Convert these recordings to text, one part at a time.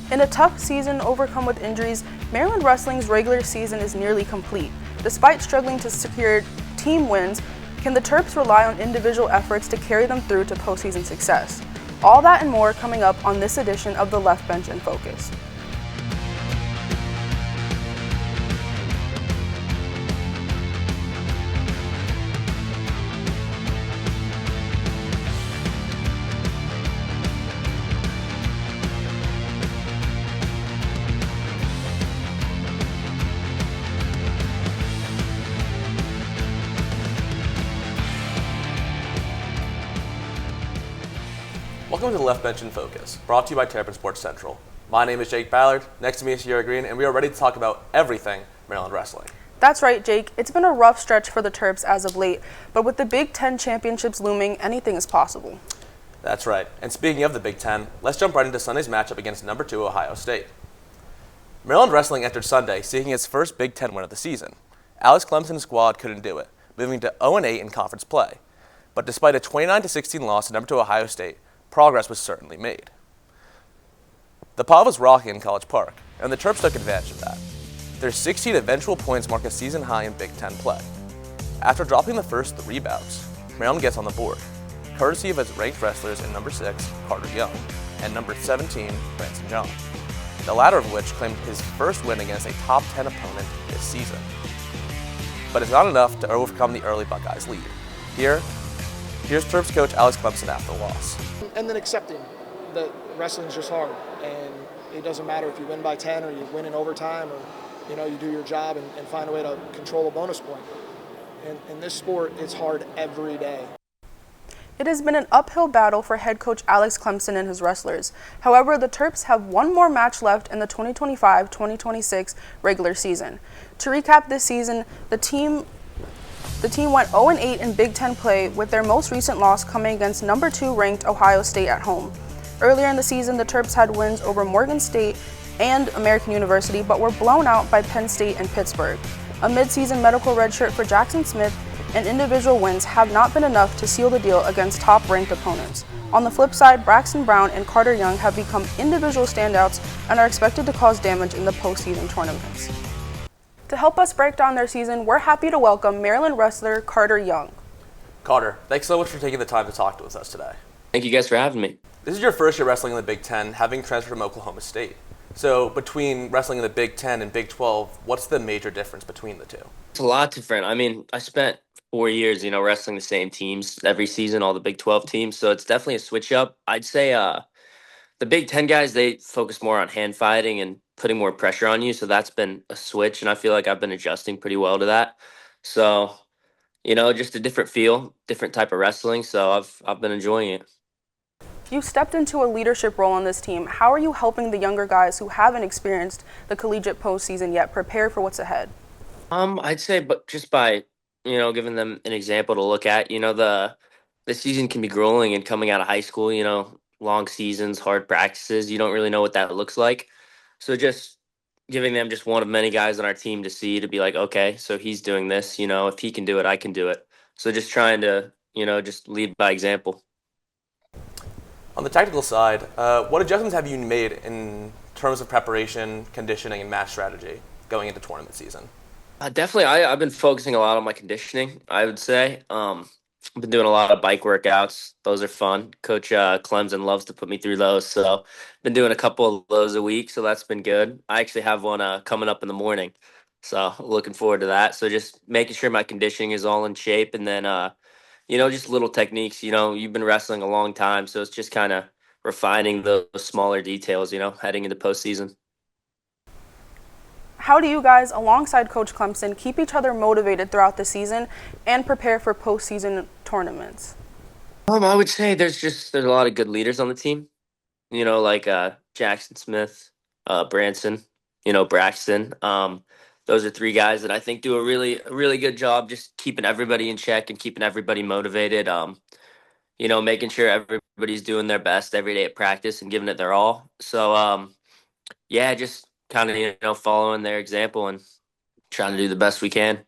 In a tough season overcome with injuries, Maryland Wrestling's regular season is nearly complete. Despite struggling to secure team wins, can the Terps rely on individual efforts to carry them through to postseason success? All that and more coming up on this edition of the Left Bench in Focus. Welcome to the Left Bench in Focus, brought to you by Terrapin Sports Central. My name is Jake Ballard. Next to me is Sierra Green, and we are ready to talk about everything Maryland wrestling. That's right, Jake. It's been a rough stretch for the Terps as of late, but with the Big Ten championships looming, anything is possible. That's right. And speaking of the Big Ten, let's jump right into Sunday's matchup against number 2 Ohio State. Maryland wrestling entered Sunday seeking its first Big Ten win of the season. Alex Clemson's squad couldn't do it, moving to 0-8 in conference play. But despite a 29-16 loss to number 2 Ohio State, progress was certainly made. The pod was rocking in College Park, and the Terps took advantage of that. Their 16 eventual points mark a season high in Big Ten play. After dropping the first 3 bouts, Maryland gets on the board, courtesy of its ranked wrestlers in number 6, Carter Young, and number 17, Branson John, the latter of which claimed his first win against a top 10 opponent this season. But it's not enough to overcome the early Buckeyes lead. Here's Terps coach Alex Clemson after the loss. And then accepting that wrestling's just hard, and it doesn't matter if you win by 10 or you win in overtime, or you do your job and find a way to control a bonus point. And in this sport, it's hard every day. It has been an uphill battle for head coach Alex Clemson and his wrestlers. However, the Terps have one more match left in the 2025-2026 regular season. To recap this season, the team went 0-8 in Big Ten play, with their most recent loss coming against number 2 ranked Ohio State at home. Earlier in the season, the Terps had wins over Morgan State and American University, but were blown out by Penn State and Pittsburgh. A midseason medical redshirt for Jackson Smith and individual wins have not been enough to seal the deal against top-ranked opponents. On the flip side, Braxton Brown and Carter Young have become individual standouts and are expected to cause damage in the postseason tournaments. To help us break down their season, we're happy to welcome Maryland wrestler Carter Young. Carter, thanks so much for taking the time to talk with us today. Thank you guys for having me. This is your first year wrestling in the Big Ten, having transferred from Oklahoma State. So between wrestling in the Big Ten and Big 12, what's the major difference between the two? It's a lot different. I mean, I spent 4 years, wrestling the same teams every season, all the Big 12 teams. So it's definitely a switch up. I'd say the Big Ten guys, they focus more on hand fighting and putting more pressure on you. So that's been a switch, and I feel like I've been adjusting pretty well to that. So, just a different feel, different type of wrestling. So I've been enjoying it. You stepped into a leadership role on this team. How are you helping the younger guys who haven't experienced the collegiate postseason yet prepare for what's ahead? I'd say, but just by giving them an example to look at. The season can be grueling, and coming out of high school, long seasons, hard practices. You don't really know what that looks like. So just giving them just one of many guys on our team to see, to be like, okay, so he's doing this. If he can do it, I can do it. So just trying to just lead by example. On the technical side, what adjustments have you made in terms of preparation, conditioning, and match strategy going into tournament season? Definitely, I've been focusing a lot on my conditioning, I would say. I've been doing a lot of bike workouts. Those are fun. Coach Clemson loves to put me through those. So been doing a couple of those a week, so that's been good. I actually have one coming up in the morning. So looking forward to that. So just making sure my conditioning is all in shape, and then just little techniques. You've been wrestling a long time, so it's just kind of refining those smaller details, heading into postseason. How do you guys, alongside Coach Clemson, keep each other motivated throughout the season and prepare for postseason tournaments? I would say there's a lot of good leaders on the team. Like Jackson Smith, Branson, Braxton. Those are 3 guys that I think do a really good job just keeping everybody in check and keeping everybody motivated. Making sure everybody's doing their best every day at practice and giving it their all. So, just kind of, following their example and trying to do the best we can.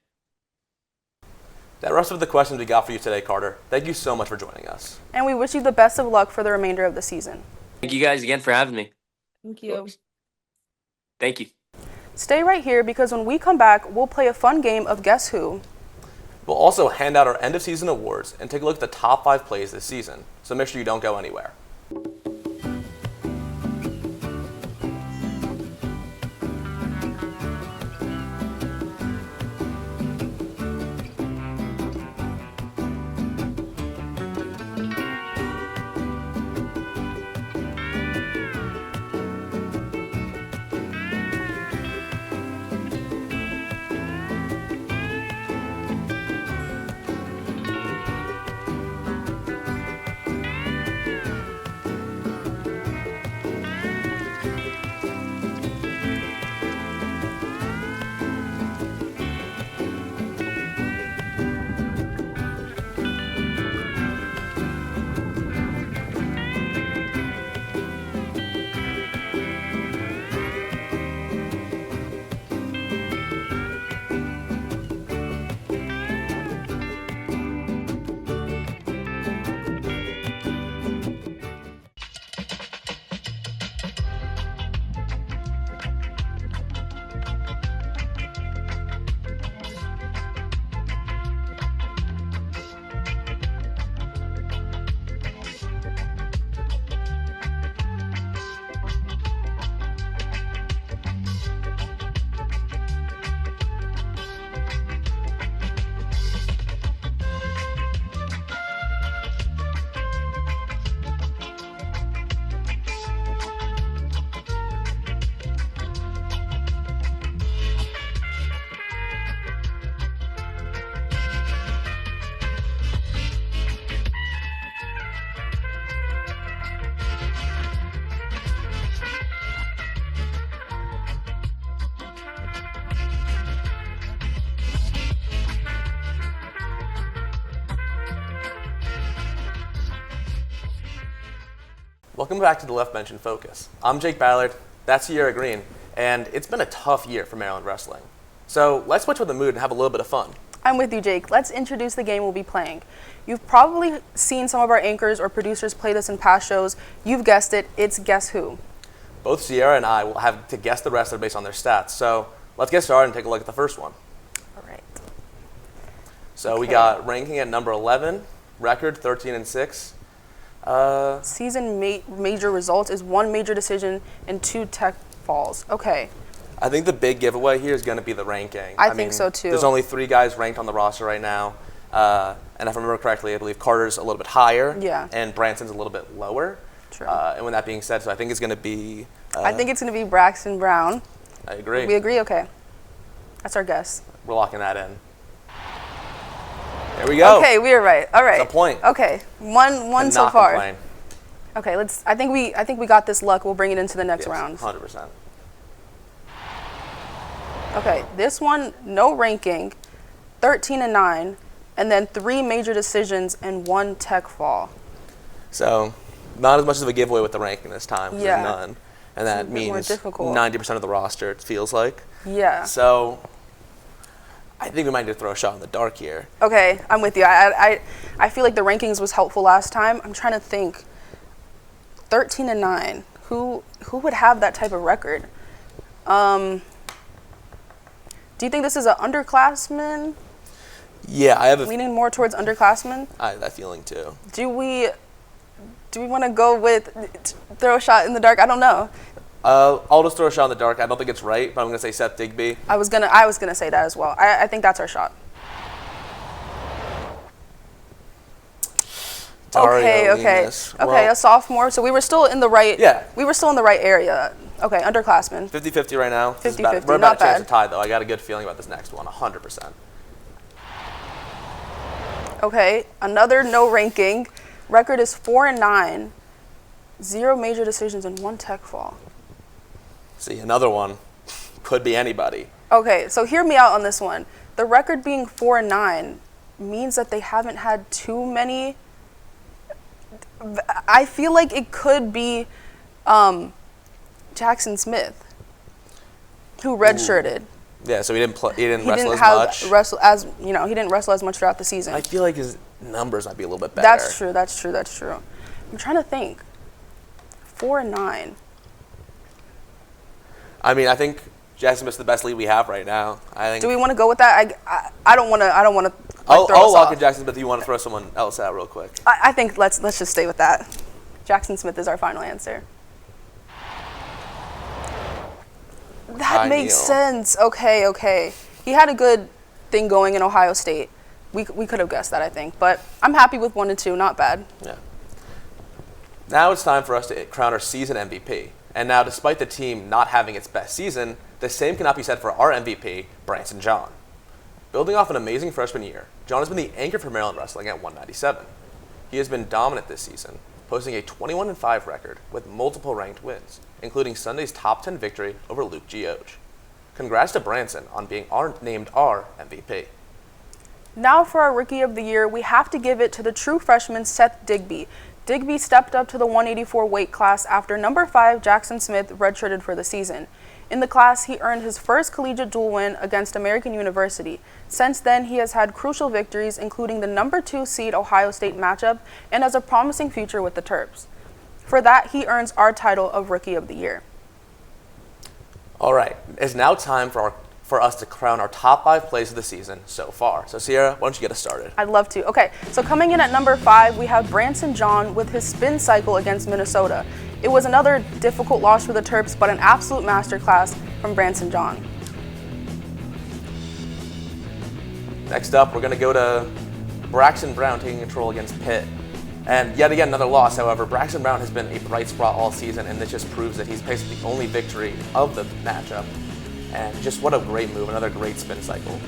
That wraps up the questions we got for you today, Carter. Thank you so much for joining us. And we wish you the best of luck for the remainder of the season. Thank you guys again for having me. Thank you. Thank you. Stay right here because when we come back, we'll play a fun game of Guess Who. We'll also hand out our end-of-season awards and take a look at the top 5 plays this season, so make sure you don't go anywhere. Welcome back to the Left Bench in Focus. I'm Jake Ballard, that's Sierra Green, and it's been a tough year for Maryland wrestling. So let's switch with the mood and have a little bit of fun. I'm with you, Jake. Let's introduce the game we'll be playing. You've probably seen some of our anchors or producers play this in past shows. You've guessed it, it's Guess Who. Both Sierra and I will have to guess the wrestler based on their stats. So let's get started and take a look at the first one. All right. So we got ranking at number 11, record 13-6. Season major results is 1 major decision and 2 tech falls. Okay. I think the big giveaway here is going to be the ranking. I think so too. There's only 3 guys ranked on the roster right now. And if I remember correctly, I believe Carter's a little bit higher. Yeah. And Branson's a little bit lower. True. And with that being said, so I think it's going to be... I think it's going to be Braxton Brown. I agree. We agree? Okay. That's our guess. We're locking that in. There we go. Okay, we are right. All right. It's a point. Okay. One so Cannot far. complain. Okay, I think we got this luck. We'll bring it into the next Yes, round. 100%. Okay, this one, no ranking, 13-9, and then 3 major decisions and 1 tech fall. So, not as much of a giveaway with the ranking this time. 'Cause Yeah. there's none. And that a bit more means difficult. 90% of the roster, it feels like. Yeah. So, I think we might need to throw a shot in the dark here. Okay, I'm with you. I feel like the rankings was helpful last time. I'm trying to think. 13-9. Who would have that type of record? Do you think this is an underclassman? Yeah, I have Leaning more towards underclassmen? I have that feeling too. Do we want to go with throw a shot in the dark? I don't know. I'll just throw a shot in the dark. I don't think it's right, but I'm going to say Seth Digby. I was gonna say that as well. I think that's our shot. Dario Okay. Lemus. Okay, Well, a sophomore. So we were still in the right. Yeah. We were still in the right area. Okay, underclassmen. 50-50 right now. 50-50, We're not about a chance bad. to tie, though. I got a good feeling about this next one, 100%. Okay, another no ranking. Record is 4-9, 0 major decisions and 1 tech fall. See, another one could be anybody. Okay, so hear me out on this one. The record being 4-9 means that they haven't had too many. I feel like it could be Jackson Smith, who redshirted. Yeah, so he didn't wrestle He as much. He didn't wrestle as much throughout the season. I feel like his numbers might be a little bit better. That's true. I'm trying to think. 4-9. I mean, I think Jackson Smith's the best lead we have right now. I think. Do we want to go with that? I don't want to. I don't want to. I'll lock in Jackson Smith. If you want to throw someone else out real quick? I think let's just stay with that. Jackson Smith is our final answer. That makes sense. Okay. He had a good thing going in Ohio State. We could have guessed that, I think. But I'm happy with 1 and 2. Not bad. Yeah. Now it's time for us to crown our season MVP. And now, despite the team not having its best season, the same cannot be said for our MVP, Branson John. Building off an amazing freshman year, John has been the anchor for Maryland wrestling at 197. He has been dominant this season, posting a 21-5 record with multiple ranked wins, including Sunday's top 10 victory over Luke Gioge. Congrats to Branson on being named our MVP. Now for our Rookie of the Year, we have to give it to the true freshman Seth Digby. Digby stepped up to the 184 weight class after number 5 Jackson Smith redshirted for the season. In the class, he earned his first collegiate dual win against American University. Since then, he has had crucial victories, including the number 2 seed Ohio State matchup, and has a promising future with the Terps. For that, he earns our title of Rookie of the Year. All right, it's now time for us to crown our top 5 plays of the season so far. So Sierra, why don't you get us started? I'd love to. Okay, so coming in at number 5, we have Branson John with his spin cycle against Minnesota. It was another difficult loss for the Terps, but an absolute masterclass from Branson John. Next up, we're going to go to Braxton Brown taking control against Pitt. And yet again, another loss. However, Braxton Brown has been a bright spot all season, and this just proves that he's basically the only victory of the matchup. And just what a great move, another great spin cycle.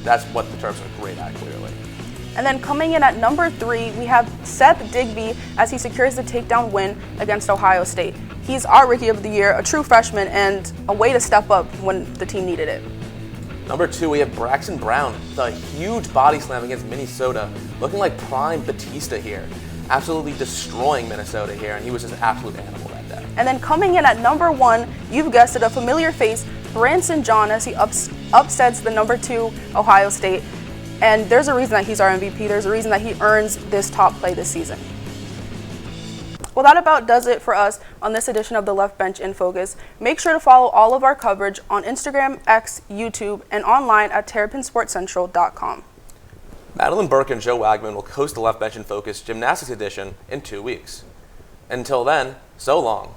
That's what the Terps are great at, clearly. And then coming in at number 3, we have Seth Digby as he secures the takedown win against Ohio State. He's our Rookie of the Year, a true freshman, and a way to step up when the team needed it. Number 2, we have Braxton Brown with a huge body slam against Minnesota, looking like prime Batista here. Absolutely destroying Minnesota here, and he was just an absolute animal that day. And then coming in at number 1, you've guessed it, a familiar face, Branson John, as he upsets the number 2 Ohio State. And there's a reason that he's our MVP. There's a reason that he earns this top play this season. Well, that about does it for us on this edition of the Left Bench in Focus. Make sure to follow all of our coverage on Instagram, X, YouTube, and online at terrapinsportscentral.com. Madeline Burke and Joe Wagman will host the Left Bench in Focus Gymnastics edition in 2 weeks. Until then, so long.